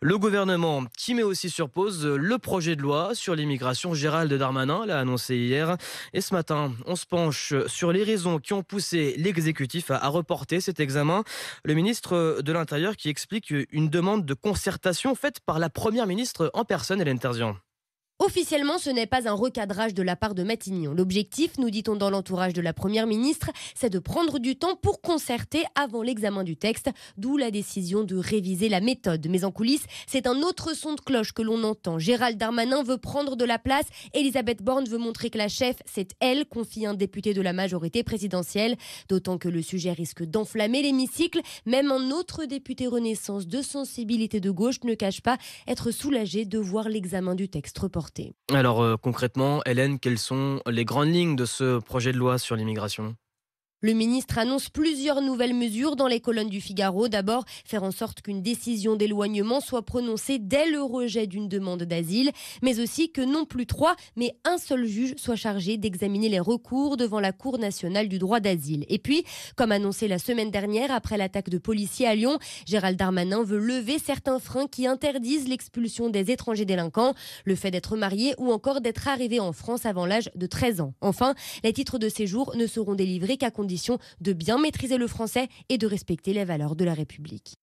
Le gouvernement qui met aussi sur pause le projet de loi sur l'immigration. Gérald Darmanin l'a annoncé hier. Et ce matin, on se penche sur les raisons qui ont poussé l'exécutif à reporter cet examen. Le ministre de l'Intérieur qui explique une demande de concertation faite par la première ministre en personne, Hélène Terzian. Officiellement, ce n'est pas un recadrage de la part de Matignon. L'objectif, nous dit-on dans l'entourage de la Première ministre, c'est de prendre du temps pour concerter avant l'examen du texte, d'où la décision de réviser la méthode. Mais en coulisses, c'est un autre son de cloche que l'on entend. Gérald Darmanin veut prendre de la place, Elisabeth Borne veut montrer que la chef, c'est elle, confie un député de la majorité présidentielle. D'autant que le sujet risque d'enflammer l'hémicycle. Même un autre député Renaissance de sensibilité de gauche ne cache pas être soulagé de voir l'examen du texte reporté. Alors concrètement, Hélène, quelles sont les grandes lignes de ce projet de loi sur l'immigration ? Le ministre annonce plusieurs nouvelles mesures dans les colonnes du Figaro. D'abord, faire en sorte qu'une décision d'éloignement soit prononcée dès le rejet d'une demande d'asile, mais aussi que non plus 3, mais un seul juge soit chargé d'examiner les recours devant la Cour nationale du droit d'asile. Et puis, comme annoncé la semaine dernière après l'attaque de policiers à Lyon, Gérald Darmanin veut lever certains freins qui interdisent l'expulsion des étrangers délinquants, le fait d'être marié ou encore d'être arrivé en France avant l'âge de 13 ans. Enfin, les titres de séjour ne seront délivrés qu'à condition de bien maîtriser le français et de respecter les valeurs de la République.